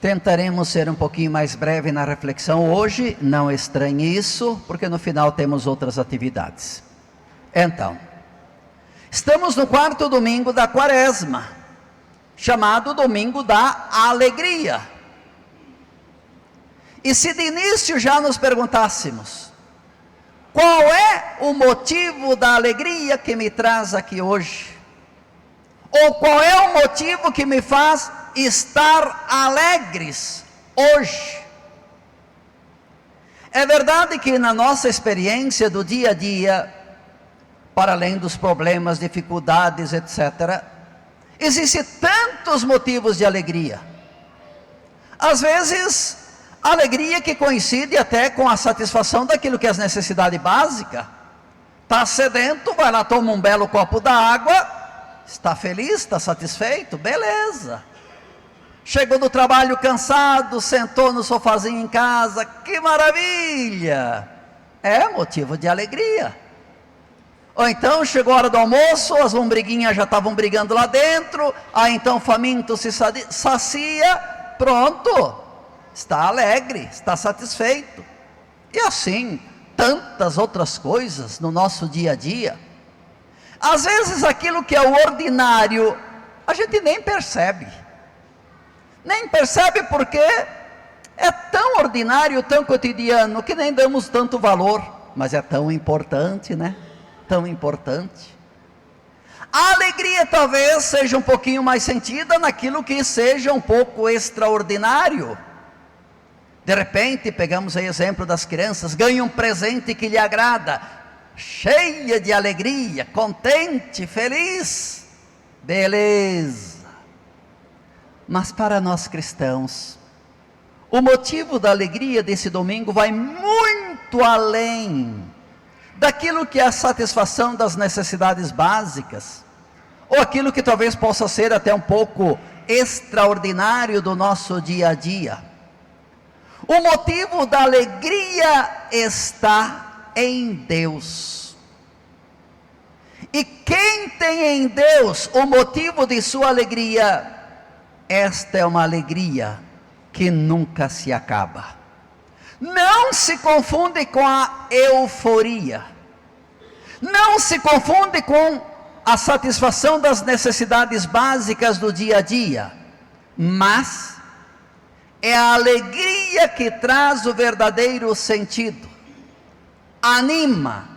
Tentaremos ser um pouquinho mais breve na reflexão hoje, não estranhe isso, porque no final temos outras atividades. Então, estamos no 4º domingo da Quaresma, chamado Domingo da Alegria. E se de início já nos perguntássemos, qual é o motivo da alegria que me traz aqui hoje? Ou qual é o motivo que me faz estar alegres hoje? É verdade que na nossa experiência do dia a dia, para além dos problemas, dificuldades, etc., existem tantos motivos de alegria. Às vezes, alegria que coincide até com a satisfação daquilo que é a necessidade básica. Está sedento, vai lá, toma um belo copo d'água, está feliz, está satisfeito, beleza. Chegou do trabalho cansado, sentou no sofazinho em casa, que maravilha! É motivo de alegria. Ou então chegou a hora do almoço, as lombriguinhas já estavam brigando lá dentro, aí então faminto se sacia, pronto, está alegre, está satisfeito. E assim, tantas outras coisas no nosso dia a dia. Às vezes aquilo que é o ordinário, a gente nem percebe. Nem percebe porque é tão ordinário, tão cotidiano, que nem damos tanto valor. Mas é tão importante, né? Tão importante. A alegria talvez seja um pouquinho mais sentida naquilo que seja um pouco extraordinário. De repente, pegamos aí o exemplo das crianças, ganha um presente que lhe agrada, cheia de alegria, contente, feliz, beleza. Mas para nós cristãos, o motivo da alegria desse domingo vai muito além daquilo que é a satisfação das necessidades básicas, ou aquilo que talvez possa ser até um pouco extraordinário do nosso dia a dia. O motivo da alegria está em Deus. E quem tem em Deus o motivo de sua alegria, esta é uma alegria que nunca se acaba. Não se confunde com a euforia. Não se confunde com a satisfação das necessidades básicas do dia a dia. Mas é a alegria que traz o verdadeiro sentido. Anima,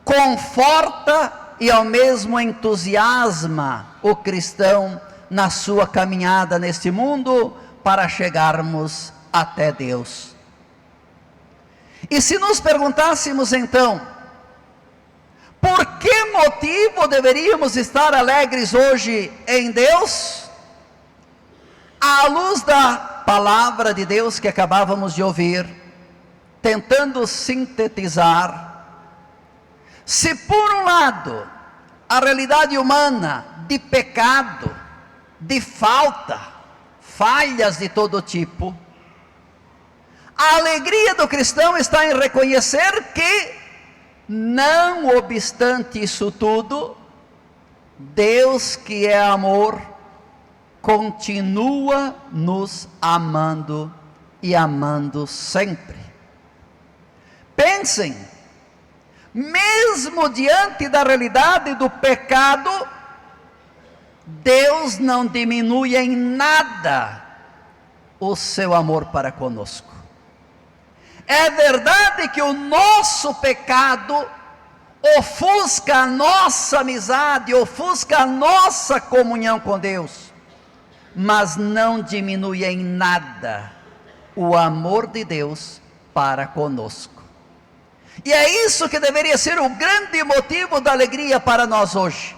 conforta e ao mesmo entusiasma o cristão na sua caminhada neste mundo para chegarmos até Deus. E se nos perguntássemos então, por que motivo deveríamos estar alegres hoje em Deus? À luz da palavra de Deus que acabávamos de ouvir, tentando sintetizar, se por um lado, a realidade humana de pecado, de falhas de todo tipo, a alegria do cristão está em reconhecer que, não obstante isso tudo, Deus que é amor, continua nos amando e amando sempre. Pensem, mesmo diante da realidade do pecado, Deus não diminui em nada o seu amor para conosco. É verdade que o nosso pecado ofusca a nossa amizade, ofusca a nossa comunhão com Deus, mas não diminui em nada o amor de Deus para conosco. E é isso que deveria ser o grande motivo da alegria para nós hoje.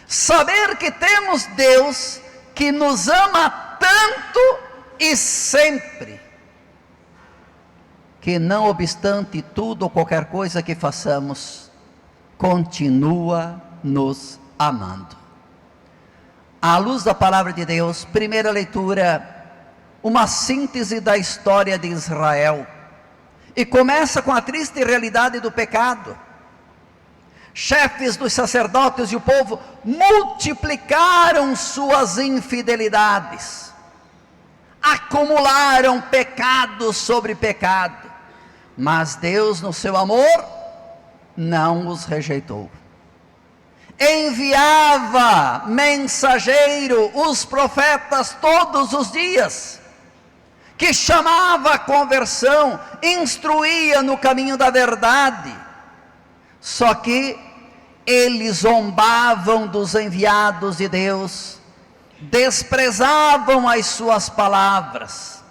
Saber que temos Deus que nos ama tanto e sempre, que não obstante tudo ou qualquer coisa que façamos, continua nos amando. À luz da palavra de Deus, primeira leitura, uma síntese da história de Israel, e começa com a triste realidade do pecado. Chefes dos sacerdotes e o povo multiplicaram suas infidelidades. acumularam pecado sobre pecado, mas Deus, no seu amor, não os rejeitou. Enviava mensageiro, os profetas, todos os dias, que chamava a conversão, instruía no caminho da verdade. Só que eles zombavam dos enviados de Deus, desprezavam as suas palavras,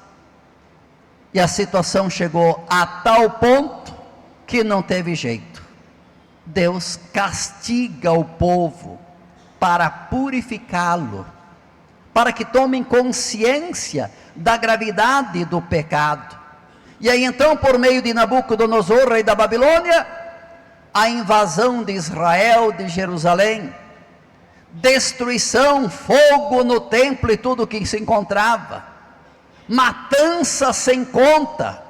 e a situação chegou a tal ponto que não teve jeito. Deus castiga o povo para purificá-lo, para que tomem consciência da gravidade do pecado. E aí então, por meio de Nabucodonosor, rei da Babilônia, a invasão de Israel, de Jerusalém, destruição, fogo no templo e tudo que se encontrava, matança sem conta,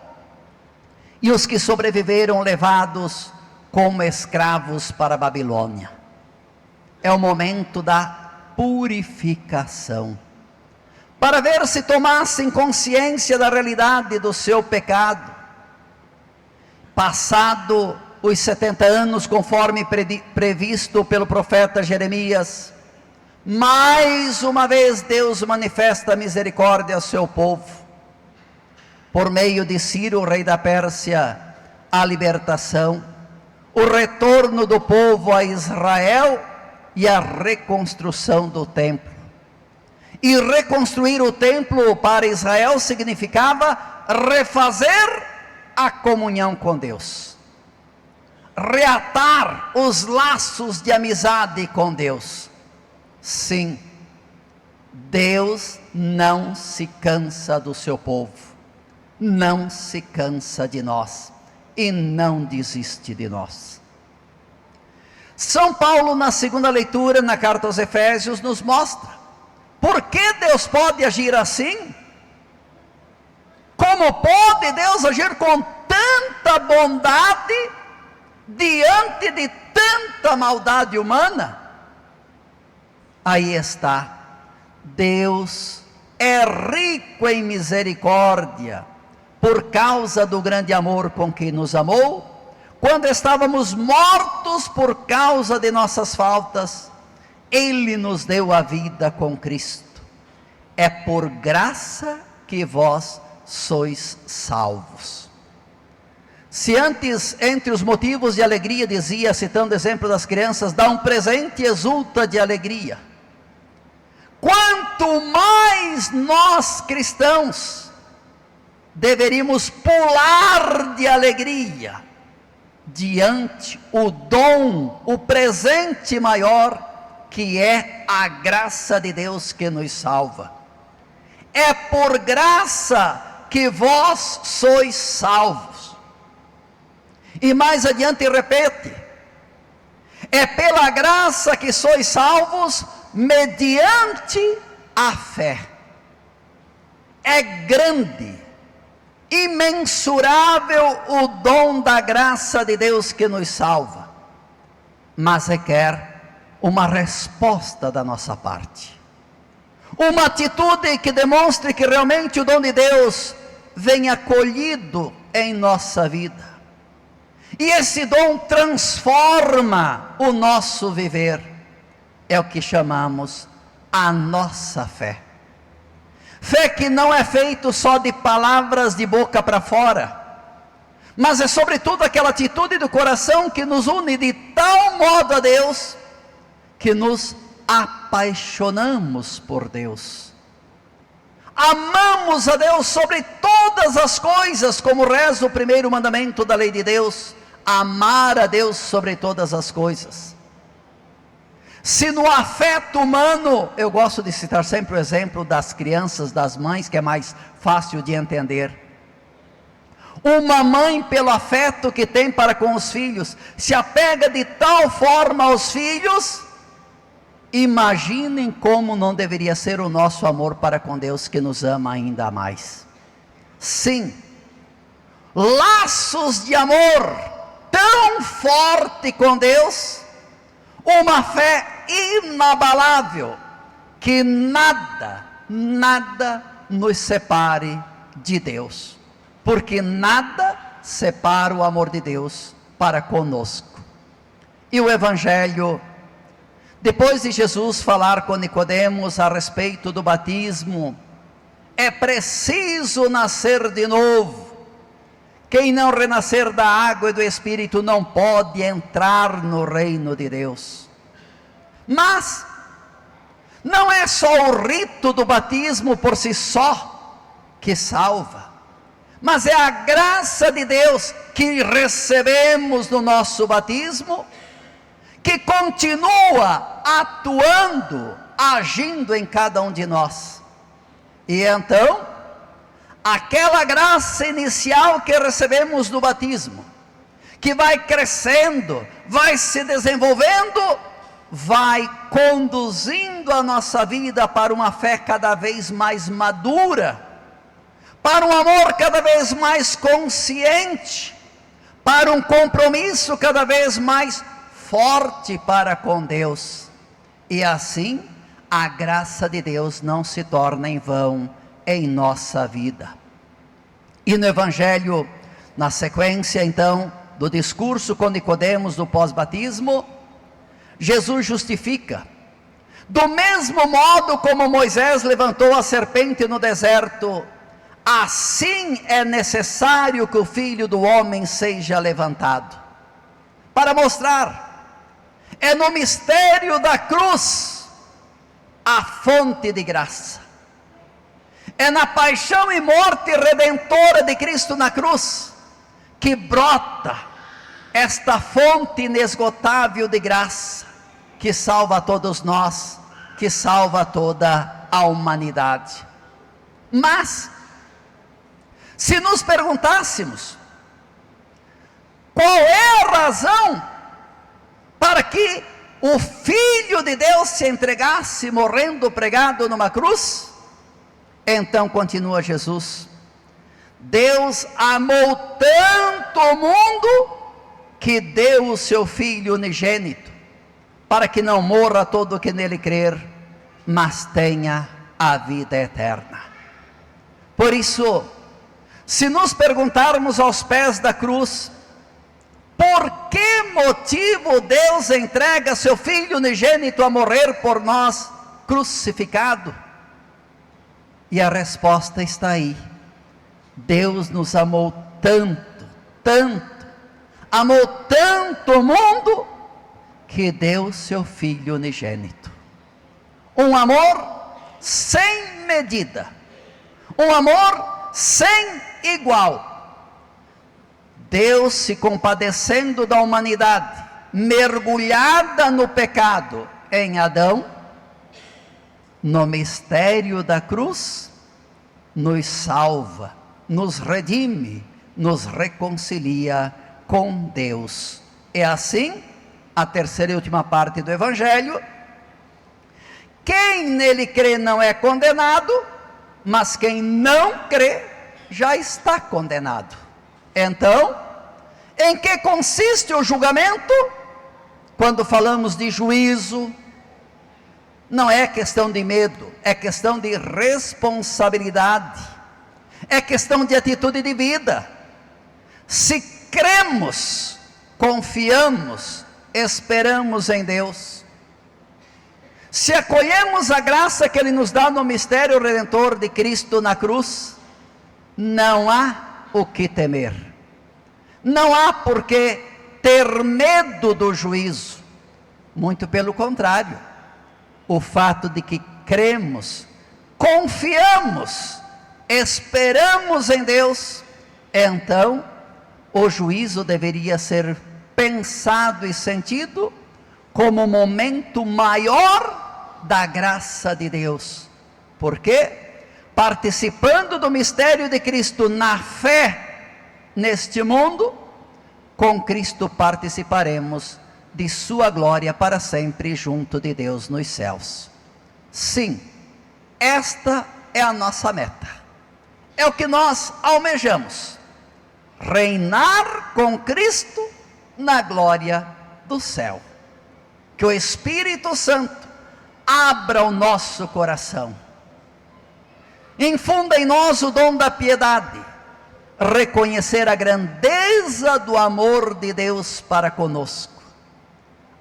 e os que sobreviveram levados como escravos para a Babilônia. É o momento da purificação, para ver se tomassem consciência da realidade do seu pecado. Passado os 70 anos, conforme previsto pelo profeta Jeremias, mais uma vez Deus manifesta misericórdia ao seu povo, por meio de Ciro, rei da Pérsia, a libertação, o retorno do povo a Israel e a reconstrução do templo. E reconstruir o templo para Israel significava refazer a comunhão com Deus, reatar os laços de amizade com Deus. Sim, Deus não se cansa do seu povo, não se cansa de nós e não desiste de nós. São Paulo, na segunda leitura, na carta aos Efésios, nos mostra por que Deus pode agir assim. Como pode Deus agir com tanta bondade diante de tanta maldade humana? Aí está, Deus é rico em misericórdia, por causa do grande amor com que nos amou. Quando estávamos mortos por causa de nossas faltas, Ele nos deu a vida com Cristo. É por graça que vós sois salvos. Se antes, entre os motivos de alegria, dizia, citando o exemplo das crianças, dá um presente e exulta de alegria, quanto mais nós cristãos deveríamos pular de alegria diante o dom, o presente maior, que é a graça de Deus que nos salva. É por graça que vós sois salvos. E mais adiante repete, é pela graça que sois salvos mediante a fé. É grande, imensurável o dom da graça de Deus que nos salva, mas requer uma resposta da nossa parte, uma atitude que demonstre que realmente o dom de Deus vem acolhido em nossa vida, e esse dom transforma o nosso viver. É o que chamamos a nossa fé. Fé que não é feito só de palavras de boca para fora, mas é sobretudo aquela atitude do coração que nos une de tal modo a Deus, que nos apaixonamos por Deus. Amamos a Deus sobre todas as coisas, como reza o primeiro mandamento da lei de Deus, amar a Deus sobre todas as coisas. Se no afeto humano, eu gosto de citar sempre o exemplo das crianças, das mães, que é mais fácil de entender. Uma mãe, pelo afeto que tem para com os filhos, se apega de tal forma aos filhos. Imaginem como não deveria ser o nosso amor para com Deus, que nos ama ainda mais. Sim, laços de amor tão forte com Deus, uma fé inabalável, que nada nos separe de Deus, porque nada separa o amor de Deus para conosco. E o Evangelho, depois de Jesus falar com Nicodemos a respeito do batismo, é preciso nascer de novo. Quem não renascer da água e do Espírito não pode entrar no reino de Deus. Mas não é só o rito do batismo por si só que salva, mas é a graça de Deus que recebemos no nosso batismo, que continua atuando, agindo em cada um de nós. E então, aquela graça inicial que recebemos no batismo, que vai crescendo, vai se desenvolvendo, vai conduzindo a nossa vida para uma fé cada vez mais madura, para um amor cada vez mais consciente, para um compromisso cada vez mais forte para com Deus. E assim, a graça de Deus não se torna em vão em nossa vida. E no Evangelho, na sequência então do discurso com Nicodemos do pós-batismo, Jesus justifica: do mesmo modo como Moisés levantou a serpente no deserto, assim é necessário que o Filho do Homem seja levantado. Para mostrar, é no mistério da cruz a fonte de graça. É na paixão e morte redentora de Cristo na cruz que brota esta fonte inesgotável de graça, que salva a todos nós, que salva toda a humanidade. Mas, se nos perguntássemos, qual é a razão para que o Filho de Deus se entregasse morrendo pregado numa cruz? Então continua Jesus: Deus amou tanto o mundo que deu o seu Filho unigênito, para que não morra todo o que nele crer, mas tenha a vida eterna. Por isso, se nos perguntarmos aos pés da cruz, por que motivo Deus entrega seu Filho unigênito a morrer por nós, crucificado? E a resposta está aí: Deus nos amou tanto, tanto, amou tanto o mundo, que deu seu Filho unigênito. Um amor sem medida, um amor sem igual. Deus se compadecendo da humanidade, mergulhada no pecado em Adão, no mistério da cruz, nos salva, nos redime, nos reconcilia com Deus. É assim, a terceira e última parte do Evangelho: quem nele crê não é condenado, mas quem não crê já está condenado. Então, em que consiste o julgamento? Quando falamos de juízo, não é questão de medo, é questão de responsabilidade, é questão de atitude de vida. Se cremos, confiamos, esperamos em Deus, se acolhemos a graça que Ele nos dá no mistério redentor de Cristo na cruz, não há o que temer, não há por que ter medo do juízo. Muito pelo contrário, o fato de que cremos, confiamos, esperamos em Deus, então o juízo deveria ser pensado e sentido como o momento maior da graça de Deus. Porque, participando do mistério de Cristo na fé neste mundo, com Cristo participaremos de sua glória para sempre junto de Deus nos céus. Sim, esta é a nossa meta, é o que nós almejamos: reinar com Cristo na glória do céu. Que o Espírito Santo abra o nosso coração, Infunda em nós o dom da piedade, reconhecer a grandeza do amor de Deus para conosco.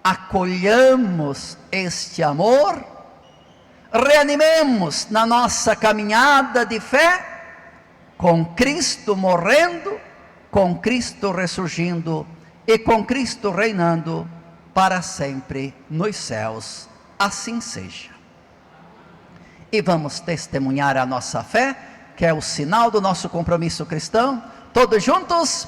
Acolhamos este amor, reanimemos na nossa caminhada de fé, com Cristo morrendo, com Cristo ressurgindo e com Cristo reinando para sempre nos céus. Assim seja. E vamos testemunhar a nossa fé, que é o sinal do nosso compromisso cristão, todos juntos.